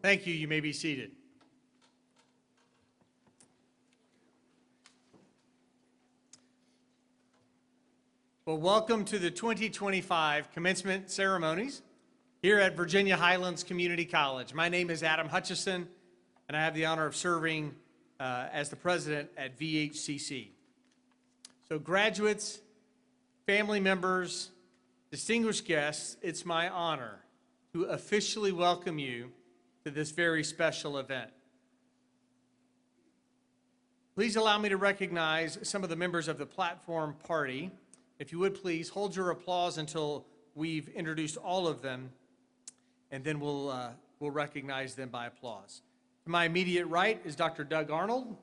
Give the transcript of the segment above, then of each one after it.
Thank you. You may be seated. Well, welcome to the 2025 commencement ceremonies here at Virginia Highlands Community College. My name is Adam Hutchison, and I have the honor of serving as the president at VHCC. So graduates, family members, distinguished guests, it's my honor to officially welcome you to this very special event. Please allow me to recognize some of the members of the platform party. If you would please hold your applause until we've introduced all of them, and then we'll recognize them by applause. To my immediate right is Dr. Doug Arnold.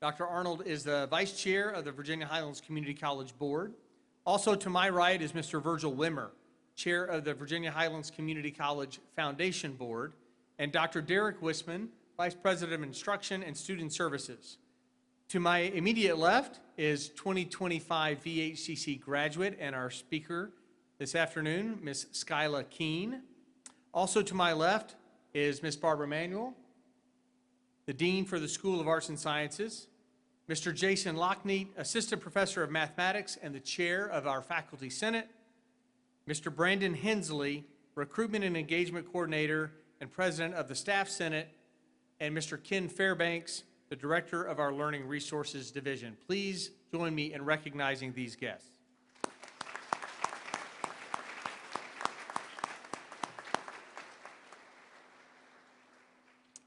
Dr. Arnold is the Vice Chair of the Virginia Highlands Community College Board. Also to my right is Mr. Virgil Wimmer, Chair of the Virginia Highlands Community College Foundation Board, and Dr. Derek Wisman, Vice President of Instruction and Student Services. To my immediate left is 2025 VHCC graduate and our speaker this afternoon, Ms. Skyla Keene. Also to my left is Ms. Barbara Manuel, the Dean for the School of Arts and Sciences, Mr. Jason Lockneat, Assistant Professor of Mathematics and the Chair of our Faculty Senate, Mr. Brandon Hensley, Recruitment and Engagement Coordinator and President of the Staff Senate, and Mr. Ken Fairbanks, the Director of our Learning Resources Division. Please join me in recognizing these guests.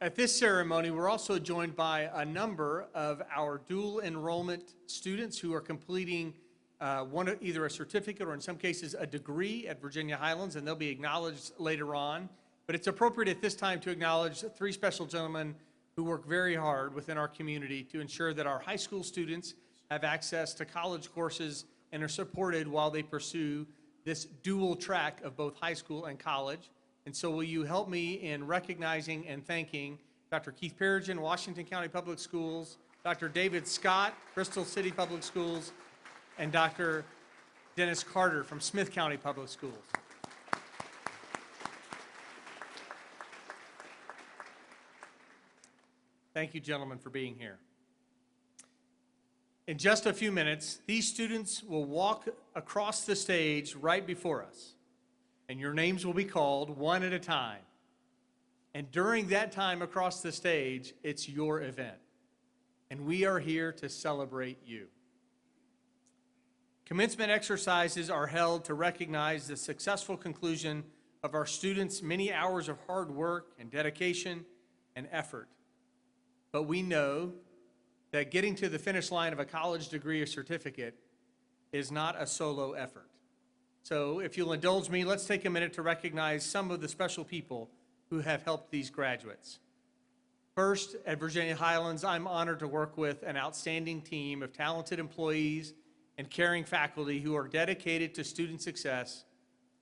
At this ceremony, we're also joined by a number of our dual enrollment students who are completing either a certificate or in some cases a degree at Virginia Highlands, and they'll be acknowledged later on. But it's appropriate at this time to acknowledge three special gentlemen who work very hard within our community to ensure that our high school students have access to college courses and are supported while they pursue this dual track of both high school and college. And so will you help me in recognizing and thanking Dr. Keith Perigin, Washington County Public Schools, Dr. David Scott, Bristol City Public Schools, and Dr. Dennis Carter from Smith County Public Schools. Thank you, gentlemen, for being here. In just a few minutes, these students will walk across the stage right before us, and your names will be called one at a time. And during that time across the stage, it's your event, and we are here to celebrate you. Commencement exercises are held to recognize the successful conclusion of our students' many hours of hard work and dedication and effort. But we know that getting to the finish line of a college degree or certificate is not a solo effort. So if you'll indulge me, let's take a minute to recognize some of the special people who have helped these graduates. First, at Virginia Highlands, I'm honored to work with an outstanding team of talented employees and caring faculty who are dedicated to student success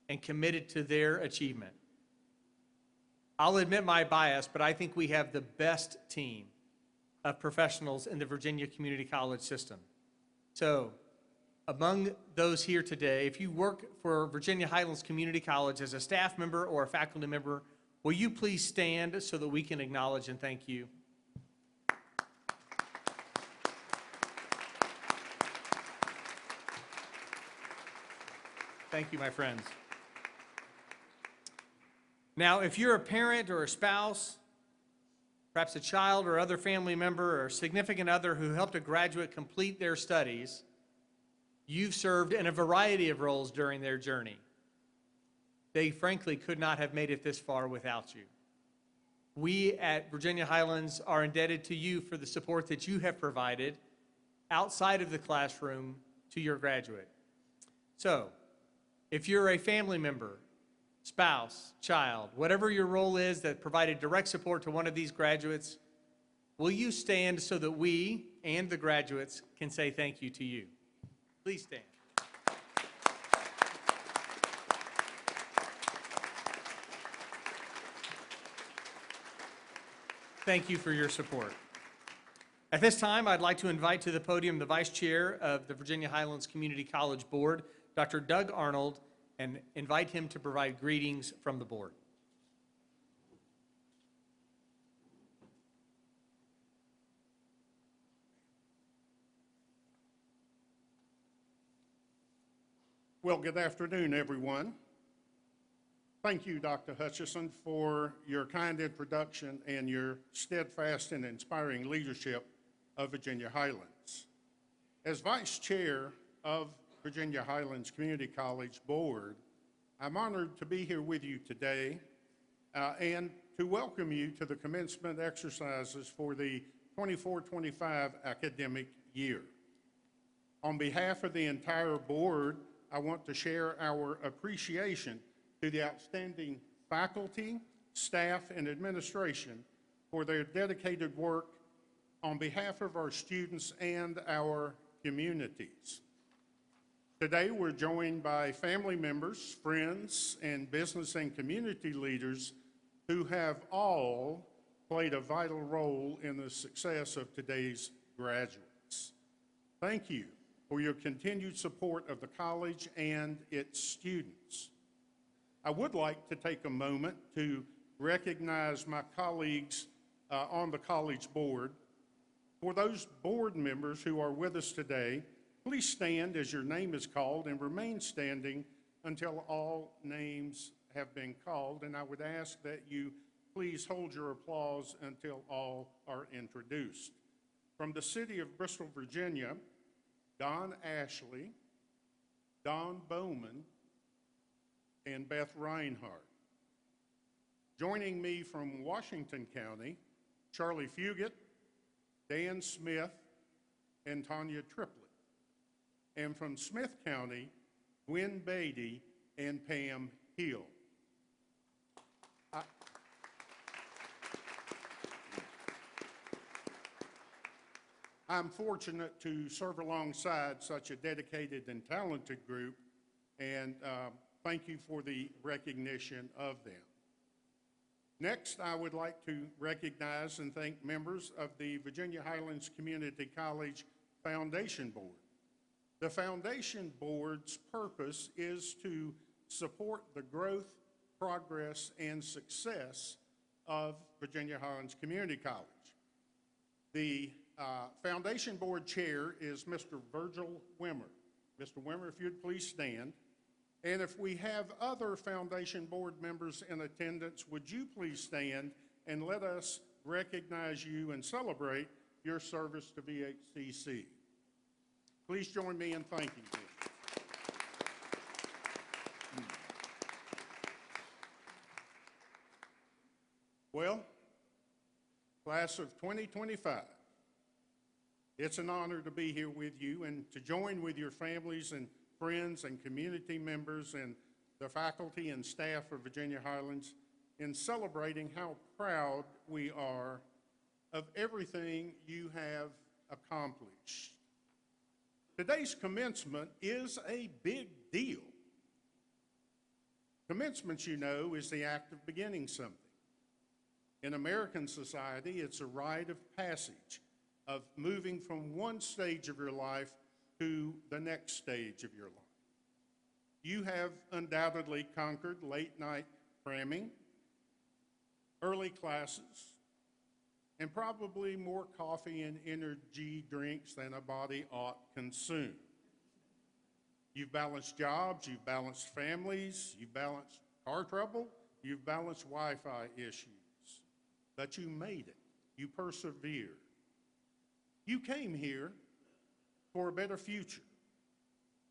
and committed to their achievement. I'll admit my bias, but I think we have the best team of professionals in the Virginia Community College system. So, among those here today, if you work for Virginia Highlands Community College as a staff member or a faculty member, will you please stand so that we can acknowledge and thank you? Thank you, my friends. Now, if you're a parent or a spouse, perhaps a child or other family member or significant other who helped a graduate complete their studies, you've served in a variety of roles during their journey. They frankly could not have made it this far without you. We at Virginia Highlands are indebted to you for the support that you have provided outside of the classroom to your graduate. So, if you're a family member, spouse, child, whatever your role is that provided direct support to one of these graduates, will you stand so that we and the graduates can say thank you to you? Please stand. Thank you for your support. At this time, I'd like to invite to the podium the Vice Chair of the Virginia Highlands Community College Board, Dr. Doug Arnold, and invite him to provide greetings from the board. Well, good afternoon, everyone. Thank you, Dr. Hutchison, for your kind introduction and your steadfast and inspiring leadership of Virginia Highlands. As Vice Chair of Virginia Highlands Community College Board, I'm honored to be here with you today and to welcome you to the commencement exercises for the 24-25 academic year. On behalf of the entire board, I want to share our appreciation to the outstanding faculty, staff, and administration for their dedicated work on behalf of our students and our communities. Today, we're joined by family members, friends, and business and community leaders who have all played a vital role in the success of today's graduates. Thank you for your continued support of the college and its students. I would like to take a moment to recognize my colleagues on the college board. For those board members who are with us today, please stand as your name is called and remain standing until all names have been called. And I would ask that you please hold your applause until all are introduced. From the city of Bristol, Virginia, Don Ashley, Don Bowman, and Beth Reinhardt. Joining me from Washington County, Charlie Fugit, Dan Smith, and Tanya Triplett. And from Smith County, Gwen Beatty and Pam Hill. I'm fortunate to serve alongside such a dedicated and talented group, and thank you for the recognition of them. Next, I would like to recognize and thank members of the Virginia Highlands Community College Foundation Board. The Foundation Board's purpose is to support the growth, progress, and success of Virginia Highlands Community College. The Foundation Board Chair is Mr. Virgil Wimmer. Mr. Wimmer, if you'd please stand. And if we have other Foundation Board members in attendance, would you please stand and let us recognize you and celebrate your service to VHCC. Please join me in thanking them. Well, class of 2025, it's an honor to be here with you and to join with your families and friends and community members and the faculty and staff of Virginia Highlands in celebrating how proud we are of everything you have accomplished. Today's commencement is a big deal. Commencement, you know, is the act of beginning something. In American society, it's a rite of passage, of moving from one stage of your life to the next stage of your life. You have undoubtedly conquered late night cramming, early classes, and probably more coffee and energy drinks than a body ought consume. You've balanced jobs, you've balanced families, you've balanced car trouble, you've balanced Wi-Fi issues, but you made it. You persevered. You came here for a better future,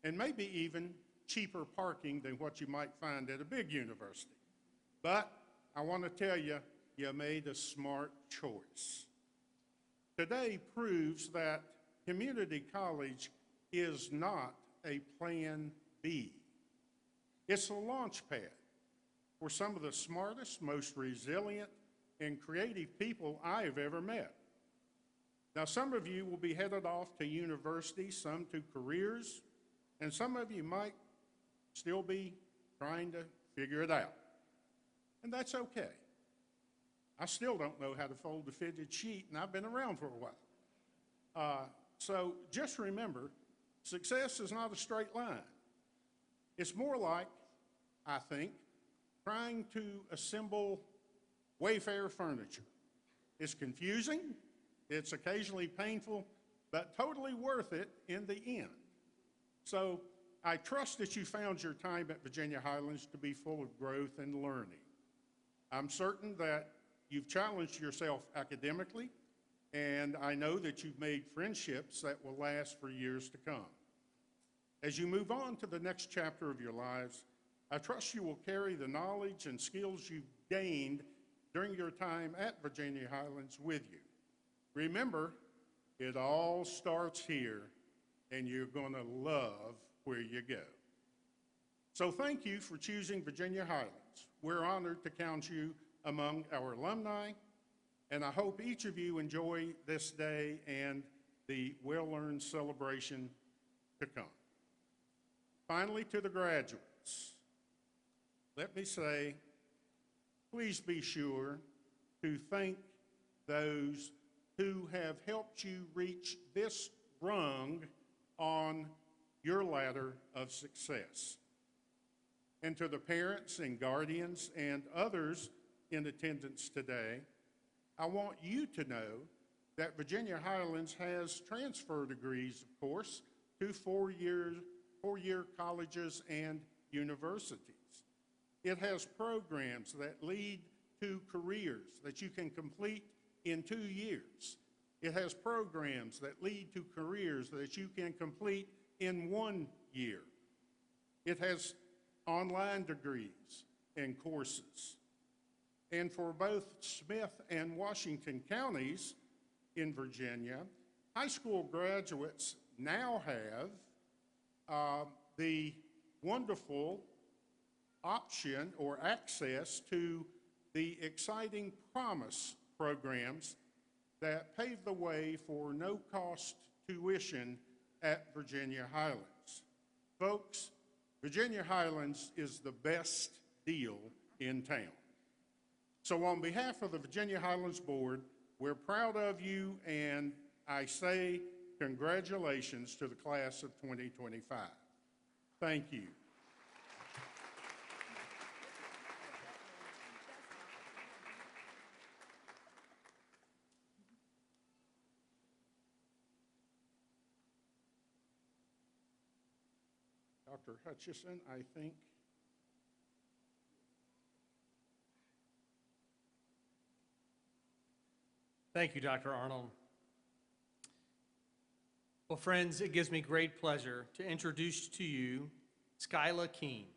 and maybe even cheaper parking than what you might find at a big university. But I want to tell you, you made a smart choice. Today proves that community college is not a plan B. It's a launch pad for some of the smartest, most resilient, and creative people I have ever met. Now, some of you will be headed off to university, some to careers, and some of you might still be trying to figure it out. And that's okay. I still don't know how to fold a fidget sheet, and I've been around for a while. So just remember, success is not a straight line. It's more like, I think, trying to assemble Wayfair furniture. It's confusing, it's occasionally painful, but totally worth it in the end. So I trust that you found your time at Virginia Highlands to be full of growth and learning. I'm certain that you've challenged yourself academically, and I know that you've made friendships that will last for years to come. As you move on to the next chapter of your lives, I trust you will carry the knowledge and skills you've gained during your time at Virginia Highlands with you. Remember, it all starts here, and you're going to love where you go. So thank you for choosing Virginia Highlands. We're honored to count you among our alumni, and I hope each of you enjoy this day and the well-earned celebration to come. Finally, to the graduates, let me say, please be sure to thank those who have helped you reach this rung on your ladder of success. And to the parents and guardians and others in attendance today, I want you to know that Virginia Highlands has transfer degrees, of course, to four-year colleges and universities. It has programs that lead to careers that you can complete in 2 years. It has programs that lead to careers that you can complete in 1 year. It has online degrees and courses. And for both Smith and Washington counties in Virginia, high school graduates now have the wonderful option or access to the exciting Promise programs that pave the way for no-cost tuition at Virginia Highlands. Folks, Virginia Highlands is the best deal in town. So on behalf of the Virginia Highlands Board, we're proud of you, and I say congratulations to the class of 2025. Thank you. Dr. Hutchison, I think. Thank you, Dr. Arnold. Well, friends, it gives me great pleasure to introduce to you Skyla Keene,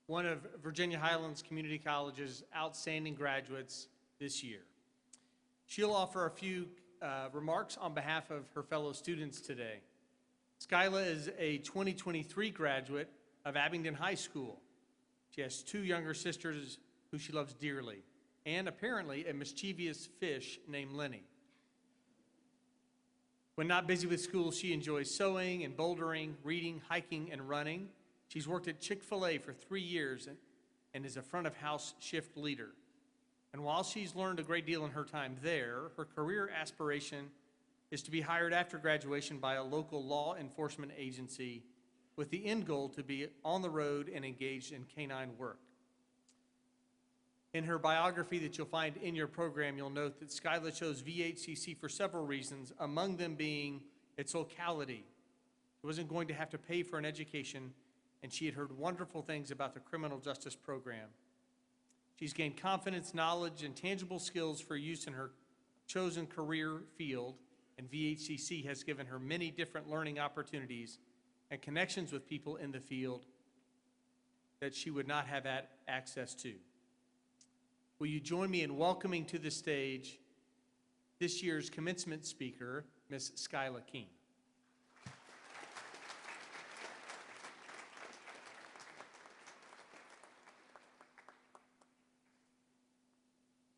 one of Virginia Highlands Community College's outstanding graduates this year. She'll offer a few remarks on behalf of her fellow students today. Skyla is a 2023 graduate of Abingdon High School. She has two younger sisters who she loves dearly, and apparently a mischievous fish named Lenny. When not busy with school, she enjoys sewing and bouldering, reading, hiking, and running. She's worked at Chick-fil-A for 3 years and is a front-of-house shift leader. And while she's learned a great deal in her time there, her career aspiration is to be hired after graduation by a local law enforcement agency with the end goal to be on the road and engaged in canine work. In her biography that you'll find in your program, you'll note that Skyla chose VHCC for several reasons, among them being its locality. She wasn't going to have to pay for an education, and she had heard wonderful things about the criminal justice program. She's gained confidence, knowledge, and tangible skills for use in her chosen career field, and VHCC has given her many different learning opportunities and connections with people in the field that she would not have had access to. Will you join me in welcoming to the stage this year's commencement speaker, Ms. Skyla King.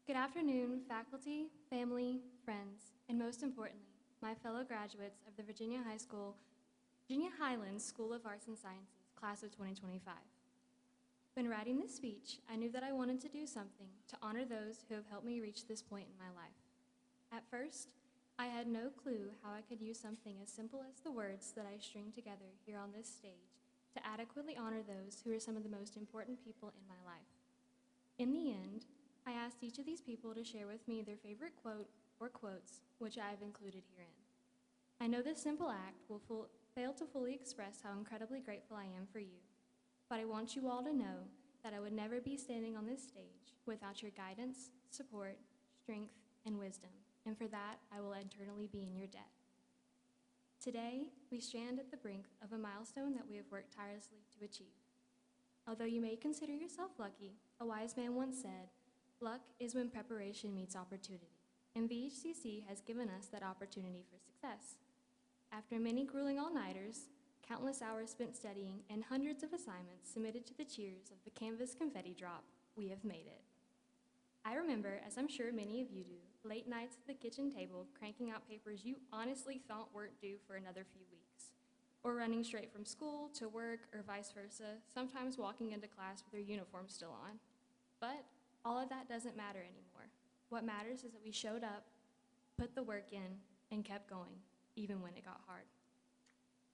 Good afternoon, faculty, family, friends, and most importantly, my fellow graduates of the Virginia Highlands School of Arts and Sciences, class of 2025. When writing this speech, I knew that I wanted to do something to honor those who have helped me reach this point in my life. At first, I had no clue how I could use something as simple as the words that I string together here on this stage to adequately honor those who are some of the most important people in my life. In the end, I asked each of these people to share with me their favorite quote or quotes, which I have included herein. I know this simple act will fail to fully express how incredibly grateful I am for you, but I want you all to know that I would never be standing on this stage without your guidance, support, strength, and wisdom, and for that, I will eternally be in your debt. Today, we stand at the brink of a milestone that we have worked tirelessly to achieve. Although you may consider yourself lucky, a wise man once said, "Luck is when preparation meets opportunity," and VHCC has given us that opportunity for success. After many grueling all-nighters, countless hours spent studying, and hundreds of assignments submitted to the cheers of the Canvas confetti drop, we have made it. I remember, as I'm sure many of you do, late nights at the kitchen table cranking out papers you honestly thought weren't due for another few weeks, or running straight from school to work or vice versa, sometimes walking into class with your uniform still on. But all of that doesn't matter anymore. What matters is that we showed up, put the work in, and kept going, even when it got hard.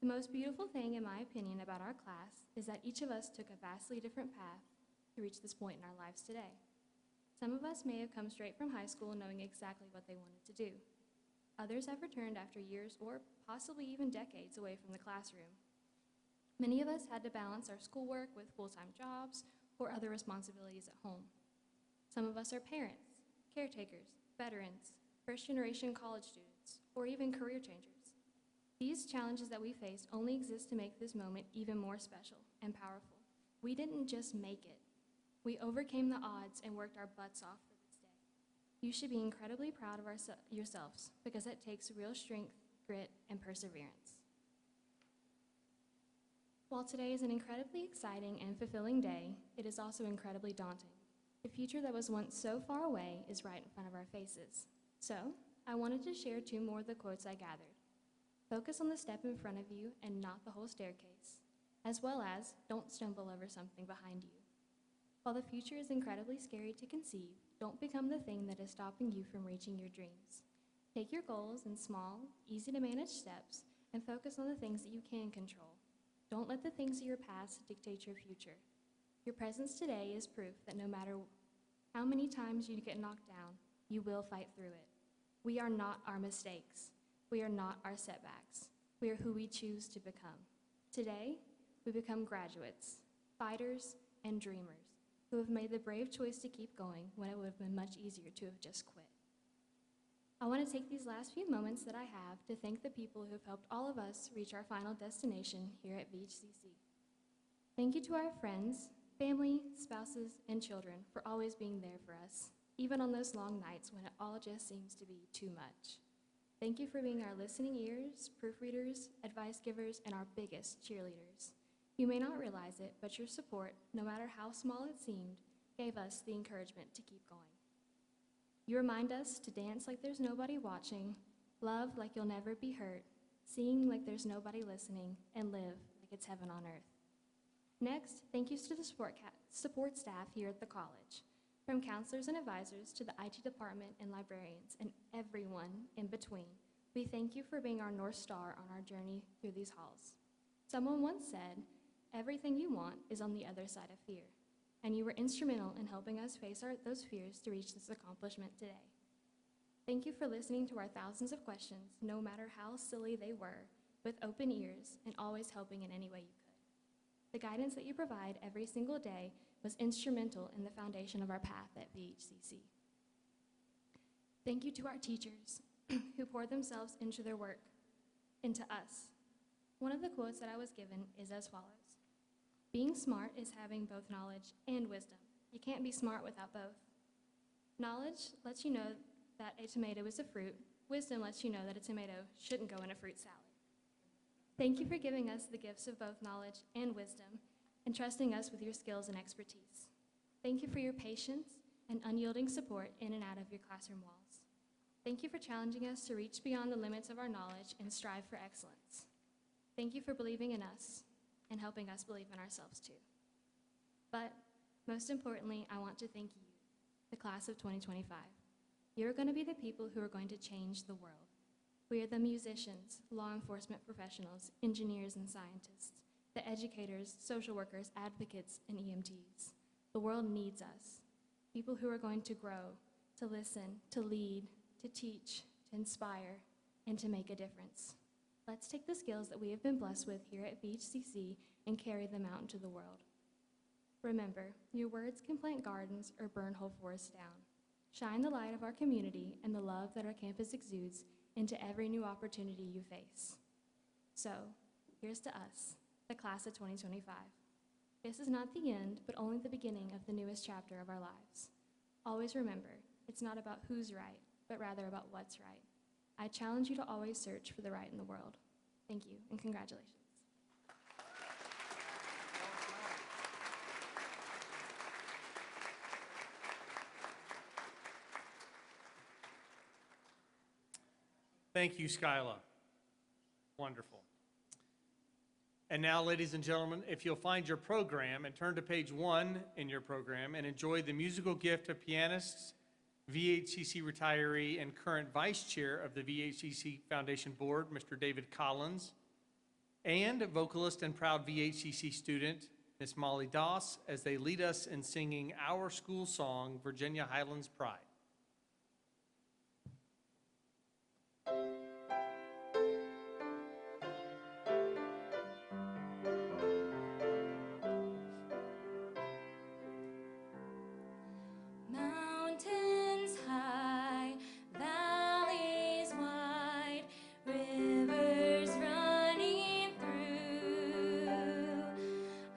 The most beautiful thing, in my opinion, about our class is that each of us took a vastly different path to reach this point in our lives today. Some of us may have come straight from high school knowing exactly what they wanted to do. Others have returned after years or possibly even decades away from the classroom. Many of us had to balance our schoolwork with full-time jobs or other responsibilities at home. Some of us are parents, caretakers, veterans, first-generation college students, or even career changers. These challenges that we faced only exist to make this moment even more special and powerful. We didn't just make it. We overcame the odds and worked our butts off for this day. You should be incredibly proud of yourselves because it takes real strength, grit, and perseverance. While today is an incredibly exciting and fulfilling day, it is also incredibly daunting. The future that was once so far away is right in front of our faces. So, I wanted to share 2 more of the quotes I gathered. Focus on the step in front of you and not the whole staircase, as well as don't stumble over something behind you. While the future is incredibly scary to conceive, don't become the thing that is stopping you from reaching your dreams. Take your goals in small, easy-to-manage steps and focus on the things that you can control. Don't let the things of your past dictate your future. Your presence today is proof that no matter how many times you get knocked down, you will fight through it. We are not our mistakes. We are not our setbacks. We are who we choose to become. Today, we become graduates, fighters, and dreamers who have made the brave choice to keep going when it would have been much easier to have just quit. I want to take these last few moments that I have to thank the people who have helped all of us reach our final destination here at VHCC. Thank you to our friends, family, spouses, and children for always being there for us. even on those long nights when it all just seems to be too much. Thank you for being our listening ears, proofreaders, advice givers, and our biggest cheerleaders. You may not realize it, but your support, no matter how small it seemed, gave us the encouragement to keep going. You remind us to dance like there's nobody watching, love like you'll never be hurt, sing like there's nobody listening, and live like it's heaven on earth. Next, thank yous to the support staff here at the college, from counselors and advisors to the IT department and librarians, and everyone in between. We thank you for being our North Star on our journey through these halls. Someone once said, "Everything you want is on the other side of fear," and you were instrumental in helping us face those fears to reach this accomplishment today. Thank you for listening to our thousands of questions, no matter how silly they were, with open ears and always helping in any way you could. The guidance that you provide every single day was instrumental in the foundation of our path at VHCC. Thank you to our teachers who poured themselves into their work, into us. One of the quotes that I was given is as follows: "Being smart is having both knowledge and wisdom. You can't be smart without both." Knowledge lets you know that a tomato is a fruit. Wisdom lets you know that a tomato shouldn't go in a fruit salad. Thank you for giving us the gifts of both knowledge and wisdom and trusting us with your skills and expertise. Thank you for your patience and unyielding support in and out of your classroom walls. Thank you for challenging us to reach beyond the limits of our knowledge and strive for excellence. Thank you for believing in us and helping us believe in ourselves too. But most importantly, I want to thank you, the class of 2025. You're going to be the people who are going to change the world. We are the musicians, law enforcement professionals, engineers and scientists, the educators, social workers, advocates, and EMTs. The world needs us, people who are going to grow, to listen, to lead, to teach, to inspire, and to make a difference. Let's take the skills that we have been blessed with here at VHCC and carry them out into the world. Remember, your words can plant gardens or burn whole forests down. Shine the light of our community and the love that our campus exudes into every new opportunity you face. So, here's to us, the class of 2025. This is not the end, but only the beginning of the newest chapter of our lives. Always remember, it's not about who's right, but rather about what's right. I challenge you to always search for the right in the world. Thank you, and congratulations. Thank you, Skyla. Wonderful. And now, ladies and gentlemen, if you'll find your program and turn to page 1 in your program and enjoy the musical gift of pianists, VHCC retiree and current vice chair of the VHCC Foundation Board, Mr. David Collins, and vocalist and proud VHCC student, Miss Molly Doss, as they lead us in singing our school song, Virginia Highlands Pride. Mountains high, valleys wide, rivers running through,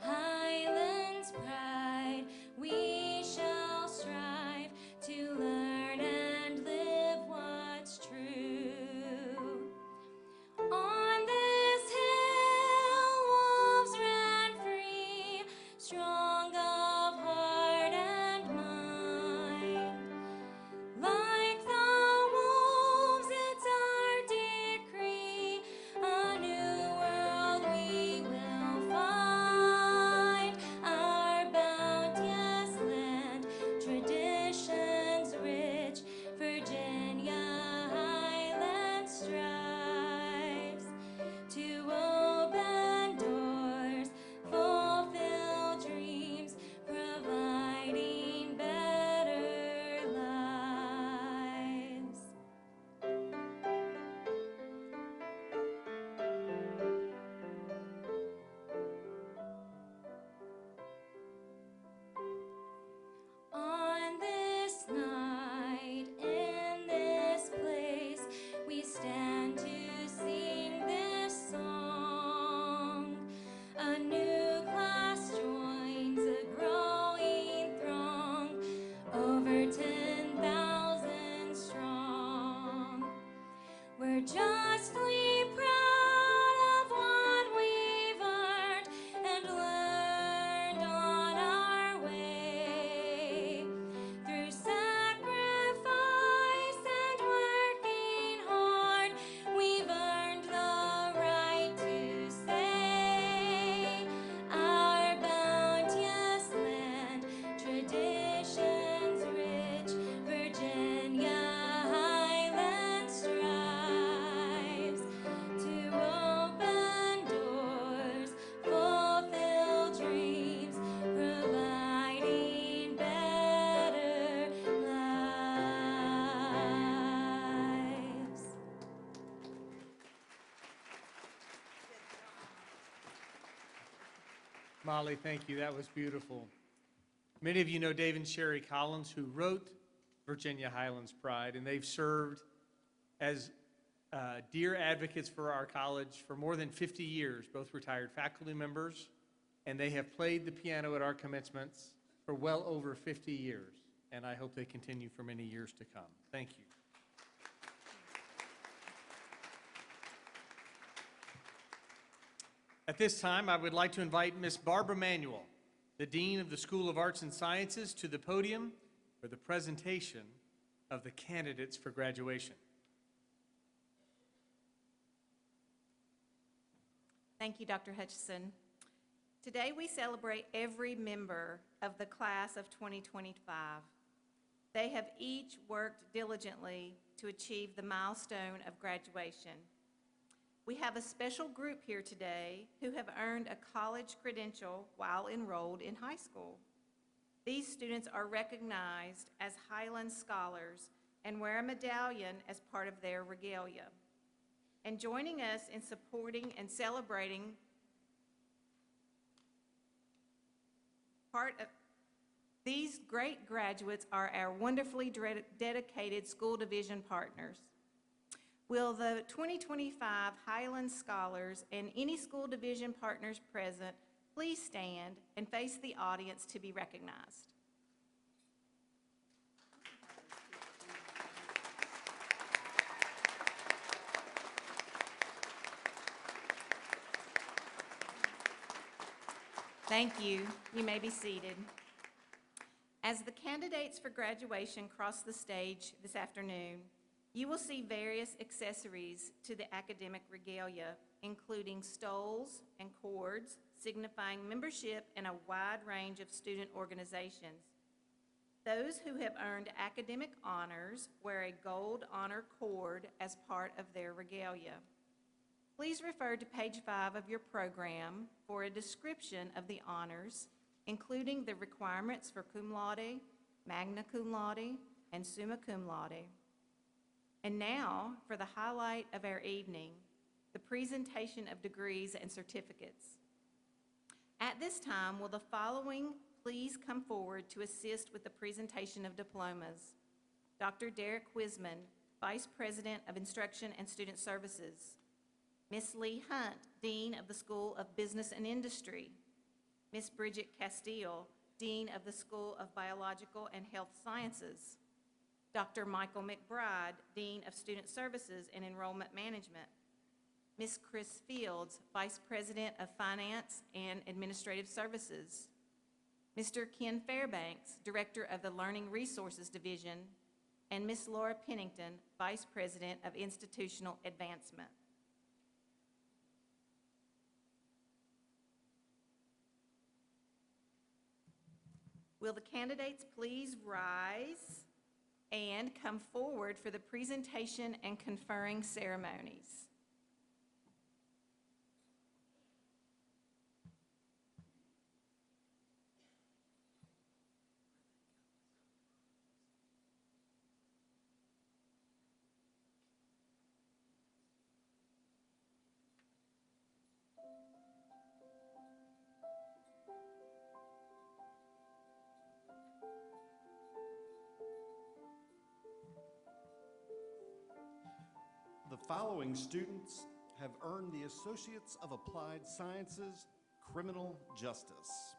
Highlands pride, we shall strive to love Molly, thank you. That was beautiful. Many of you know Dave and Sherry Collins, who wrote Virginia Highlands Pride, and they've served as dear advocates for our college for more than 50 years, both retired faculty members, and they have played the piano at our commencements for well over 50 years, and I hope they continue for many years to come. Thank you. At this time, I would like to invite Ms. Barbara Manuel, the Dean of the School of Arts and Sciences, to the podium for the presentation of the candidates for graduation. Thank you, Dr. Hutchison. Today we celebrate every member of the class of 2025. They have each worked diligently to achieve the milestone of graduation. We have a special group here today who have earned a college credential while enrolled in high school. These students are recognized as Highland Scholars and wear a medallion as part of their regalia. And joining us in supporting and celebrating these great graduates are our wonderfully dedicated school division partners. Will the 2025 Highland Scholars and any school division partners present please stand and face the audience to be recognized? Thank you. You may be seated. As the candidates for graduation cross the stage this afternoon, you will see various accessories to the academic regalia, including stoles and cords, signifying membership in a wide range of student organizations. Those who have earned academic honors wear a gold honor cord as part of their regalia. Please refer to page 5 of your program for a description of the honors, including the requirements for cum laude, magna cum laude, and summa cum laude. And now, for the highlight of our evening, the presentation of degrees and certificates. At this time, will the following please come forward to assist with the presentation of diplomas? Dr. Derek Wisman, Vice President of Instruction and Student Services. Ms. Lee Hunt, Dean of the School of Business and Industry. Ms. Bridget Castile, Dean of the School of Biological and Health Sciences. Dr. Michael McBride, Dean of Student Services and Enrollment Management. Ms. Chris Fields, Vice President of Finance and Administrative Services. Mr. Ken Fairbanks, Director of the Learning Resources Division, and Ms. Laura Pennington, Vice President of Institutional Advancement. Will the candidates please rise and come forward for the presentation and conferring ceremonies? The following students have earned the Associates of Applied Sciences, Criminal Justice.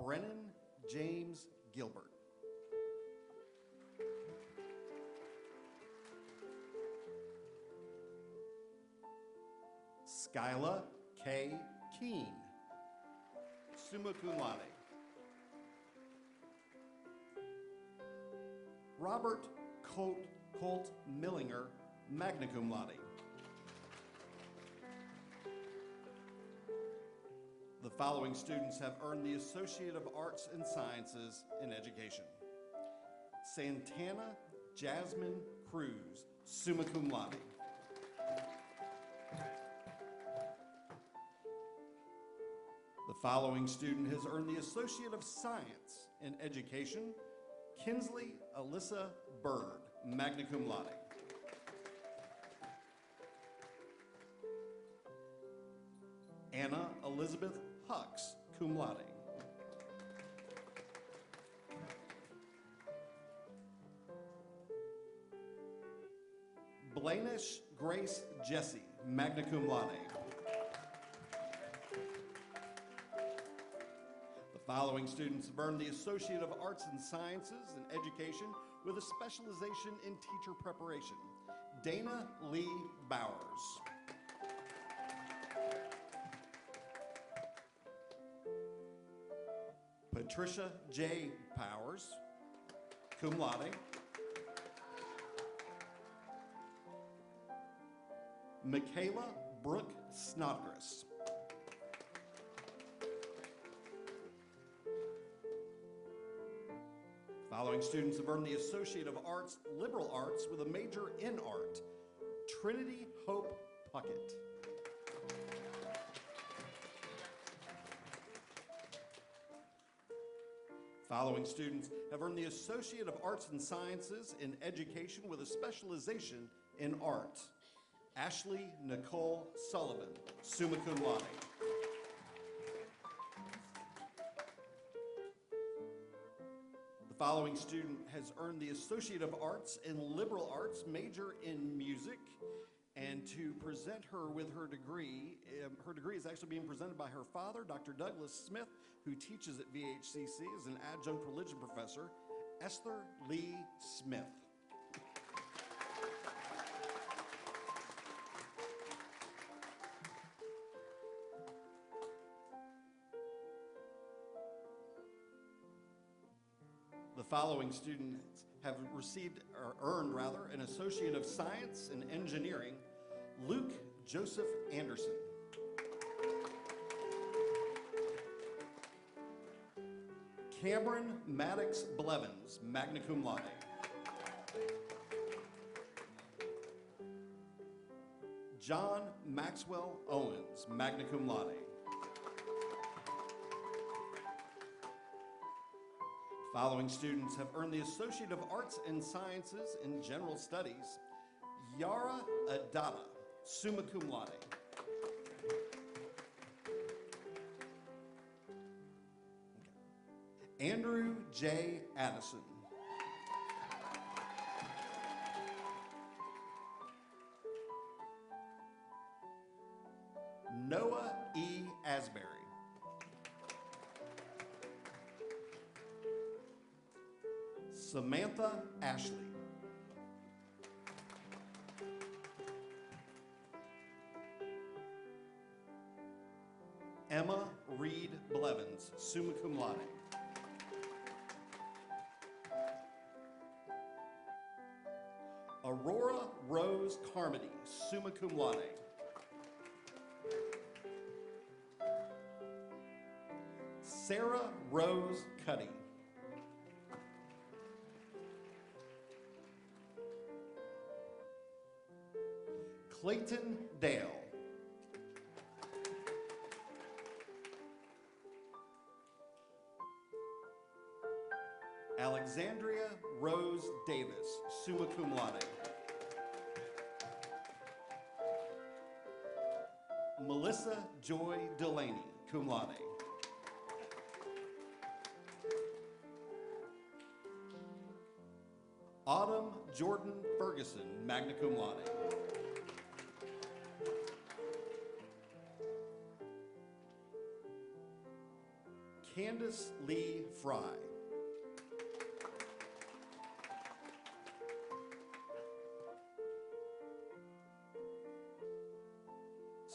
Brennan James Gilbert. Skyla K. Keene, summa cum laude. Robert Colt Millinger, magna cum laude. The following students have earned the Associate of Arts and Sciences in Education. Santana Jasmine Cruz, summa cum laude. The following student has earned the Associate of Science in Education. Kinsley Alyssa Bird, magna cum laude. Anna Elizabeth Hux, cum laude. Blainish Grace Jesse, magna cum laude. The following students have earned the Associate of Arts and Sciences in Education with a specialization in teacher preparation. Dana Lee Bowers. Patricia J. Powers, cum laude. Michaela Brooke Snodgrass. Following students have earned the Associate of Arts, Liberal Arts with a major in art. Trinity Hope Puckett. Following students have earned the Associate of Arts and Sciences in Education with a specialization in art. Ashley Nicole Sullivan, summa cum laude. The following student has earned the Associate of Arts in Liberal Arts, major in music, and to present her with her degree is actually being presented by her father, Dr. Douglas Smith, who teaches at VHCC as an adjunct religion professor, Esther Lee Smith. The following students have earned an Associate of Science in Engineering, Luke Joseph Anderson. Cameron Maddox Blevins, magna cum laude. John Maxwell Owens, magna cum laude. Following students have earned the Associate of Arts and Sciences in General Studies, Yara Adada, summa cum laude. Andrew J. Addison. Noah E. Asbury. Samantha Ashley. Emma Reed Blevins, summa cum laude. Aurora Rose Carmody, summa cum laude. Sarah Rose Cuddy. Clayton Dale. Alexandria Rose Davis, summa cum laude. Melissa Joy Delaney, cum laude. Autumn Jordan Ferguson, magna cum laude. Candace Lee Fry.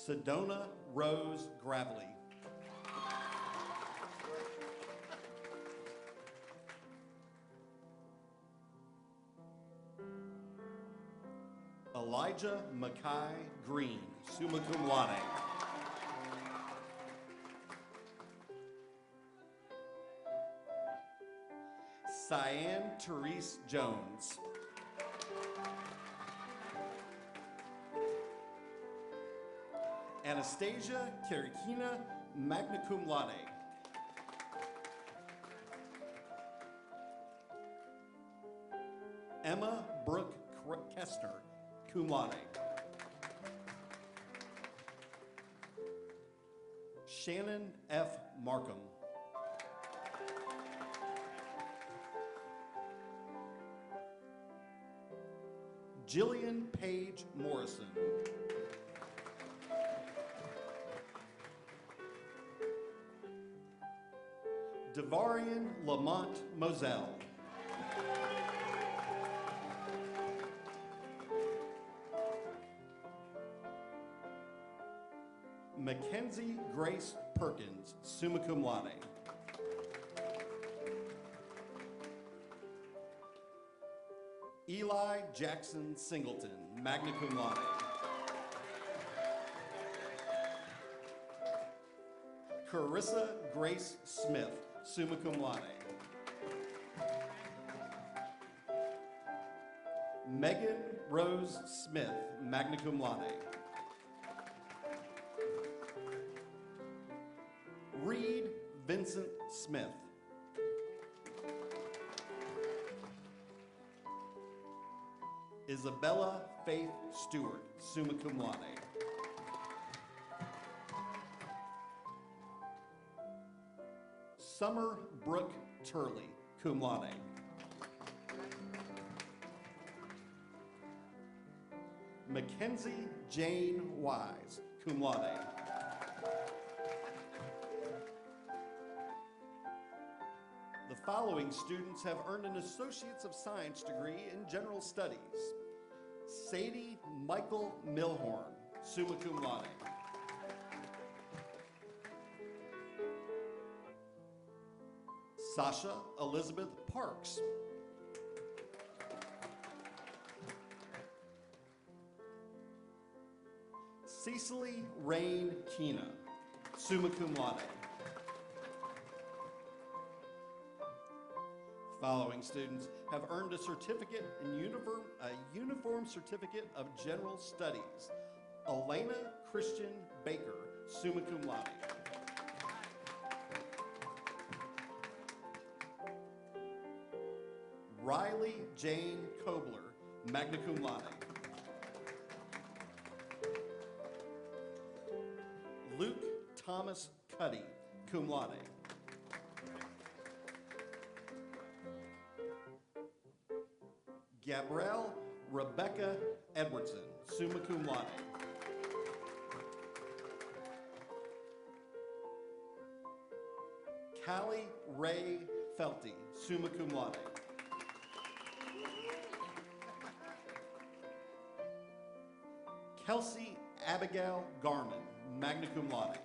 Sedona Rose Gravely. Elijah Mackay Green, summa cum laude. Cyan Therese Jones. Anastasia Karikina, magna cum laude. Emma Brooke Kestner, cum laude. Shannon F. Markham. Jillian Page Morrison. Devarian Lamont Moselle. Mackenzie Grace Perkins, summa cum laude. Eli Jackson Singleton, magna cum laude. Carissa Grace Smith, summa cum laude. Megan Rose Smith, magna cum laude. Reed Vincent Smith. Isabella Faith Stewart, summa cum laude. Summer Brooke Turley, cum laude. Mackenzie Jane Wise, cum laude. The following students have earned an Associates of Science degree in General Studies. Sadie Michael Milhorn, summa cum laude. Sasha Elizabeth Parks. Cecily Rain Keena, summa cum laude. Following students have earned a certificate in uniform certificate of general studies. Elena Christian Baker, summa cum laude. Riley Jane Kobler, magna cum laude. Luke Thomas Cuddy, cum laude. Gabrielle Rebecca Edwardson, summa cum laude. Callie Ray Felty, summa cum laude. Kelsey Abigail Garman, magna cum laude.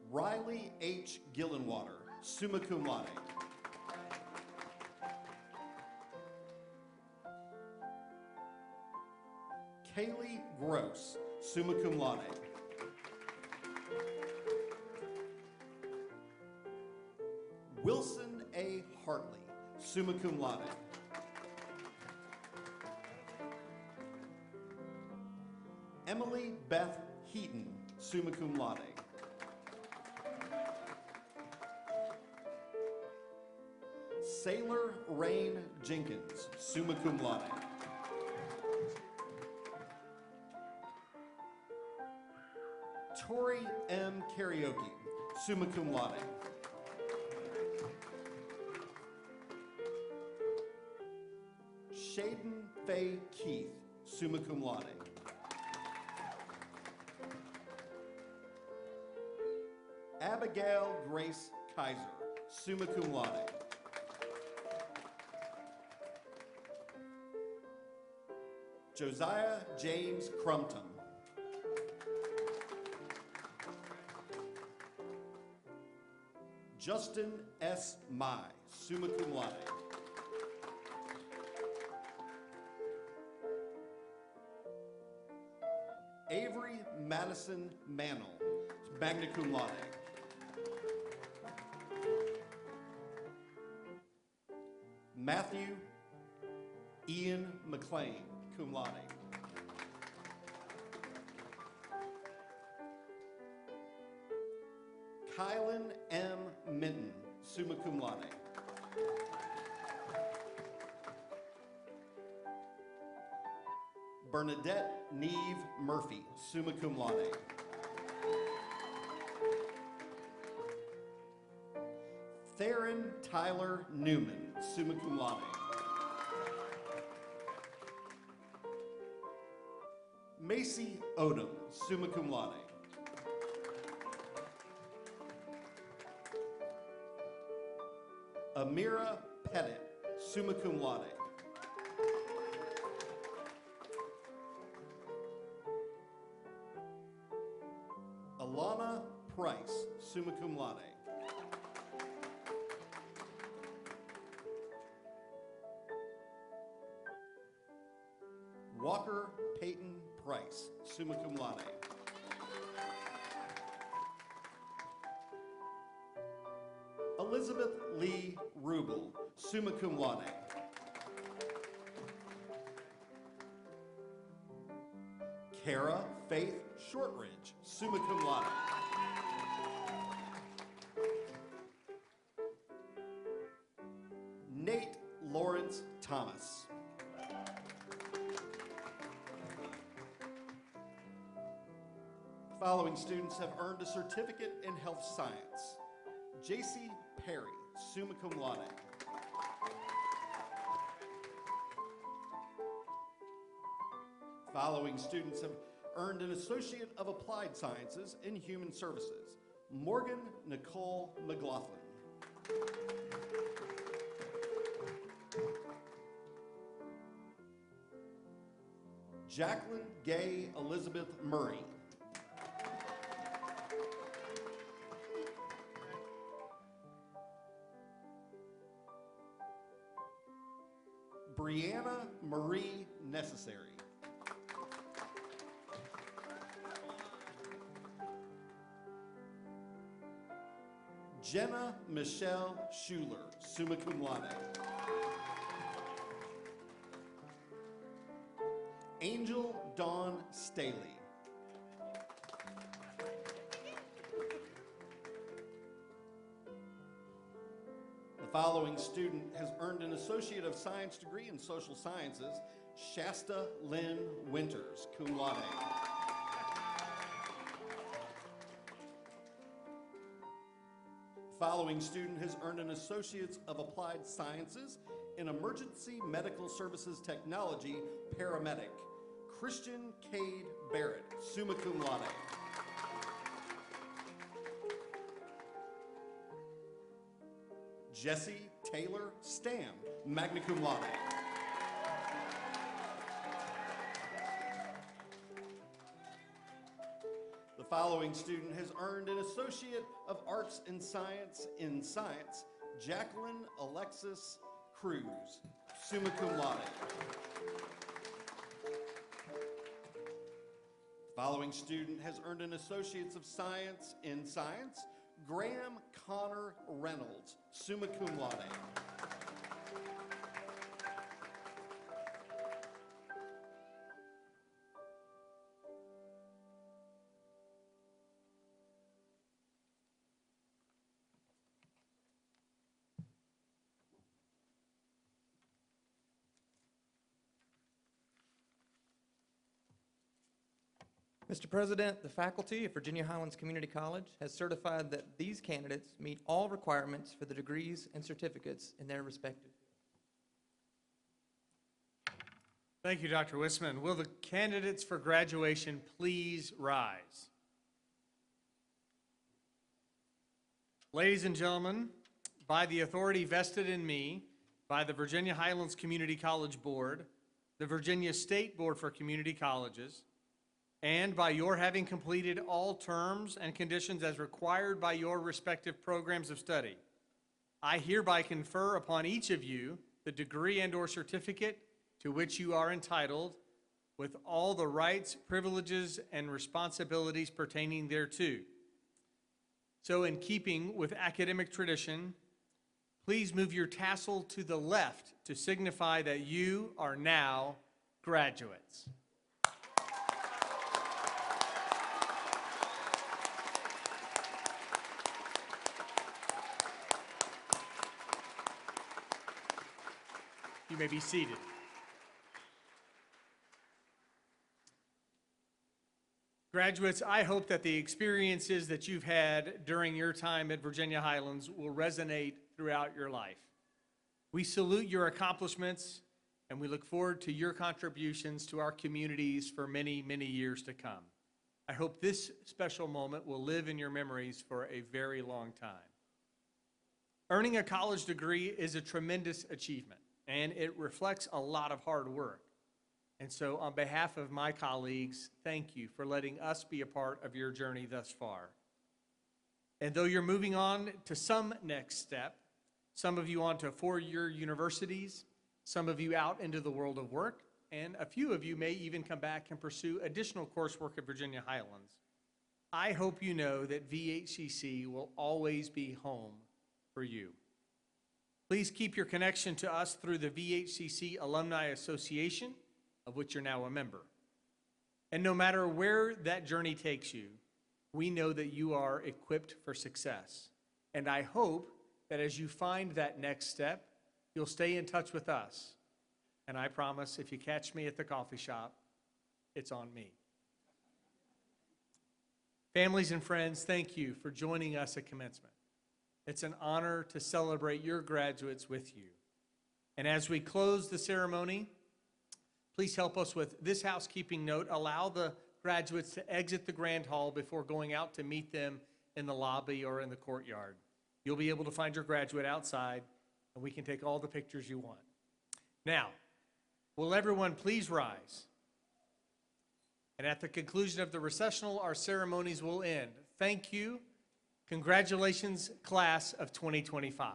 Riley H. Gillenwater, summa cum laude. Kaylee Gross, summa cum laude. Wilson A. Hartley, summa cum laude. Emily Beth Heaton, summa cum laude. Sailor Rain Jenkins, summa cum laude. Tori M. Karaoke, summa cum laude. Shaden Faye Keith, summa cum laude. Abigail Grace Kaiser, summa cum laude. Josiah James Crumpton. Justin S. Mai, summa cum laude. Avery Madison Mannel, magna cum laude. Matthew Ian McLean, cum laude. Kylan M. Minton, summa cum laude. Bernadette Neve Murphy, summa cum laude. Theron Tyler Newman, summa cum laude. Macy Odom, summa cum laude. Amira Pettit, summa cum laude. Alana Price, summa cum laude. Walker Peyton Price, summa cum laude. Elizabeth Lee Rubel, summa cum laude. Kara Faith Shortridge, summa cum laude. Nate Lawrence Thomas. Following students have earned a certificate in health science. J.C. Perry, summa cum laude. Following students have earned an Associate of Applied Sciences in Human Services. Morgan Nicole McLaughlin. Jacqueline Gay Elizabeth Murray. Brianna Marie Necessary. Jenna Michelle Schuler, summa cum laude. Angel Dawn Staley. The following student has earned an Associate of Science degree in Social Sciences, Shasta Lynn Winters, cum laude. The following student has earned an Associate's of Applied Sciences in Emergency Medical Services Technology, Paramedic, Christian Cade Barrett, summa cum laude. Jesse Taylor Stam, magna cum laude. The following student has earned an Associate of Arts in Science, Jacqueline Alexis Cruz, summa cum laude. The following student has earned an Associate's of Science in Science, Graham Connor Reynolds, summa cum laude. Mr. President, the faculty of Virginia Highlands Community College has certified that these candidates meet all requirements for the degrees and certificates in their respective. Thank you, Dr. Wisman. Will the candidates for graduation please rise? Ladies and gentlemen, by the authority vested in me by the Virginia Highlands Community College Board, the Virginia State Board for Community Colleges, and by your having completed all terms and conditions as required by your respective programs of study, I hereby confer upon each of you the degree and/or certificate to which you are entitled, with all the rights, privileges, and responsibilities pertaining thereto. So in keeping with academic tradition, please move your tassel to the left to signify that you are now graduates. You may be seated. Graduates, I hope that the experiences that you've had during your time at Virginia Highlands will resonate throughout your life. We salute your accomplishments, and we look forward to your contributions to our communities for many, many years to come. I hope this special moment will live in your memories for a very long time. Earning a college degree is a tremendous achievement, and it reflects a lot of hard work. And so on behalf of my colleagues, thank you for letting us be a part of your journey thus far. And though you're moving on to some next step, some of you on to four-year universities, some of you out into the world of work, and a few of you may even come back and pursue additional coursework at Virginia Highlands. I hope you know that VHCC will always be home for you. Please keep your connection to us through the VHCC Alumni Association, of which you're now a member. And no matter where that journey takes you, we know that you are equipped for success. And I hope that as you find that next step, you'll stay in touch with us. And I promise, if you catch me at the coffee shop, it's on me. Families and friends, thank you for joining us at Commencement. It's an honor to celebrate your graduates with you. And as we close the ceremony, please help us with this housekeeping note. Allow the graduates to exit the Grand Hall before going out to meet them in the lobby or in the courtyard. You'll be able to find your graduate outside, and we can take all the pictures you want. Now, will everyone please rise? And at the conclusion of the recessional, our ceremonies will end. Thank you. Congratulations, class of 2025.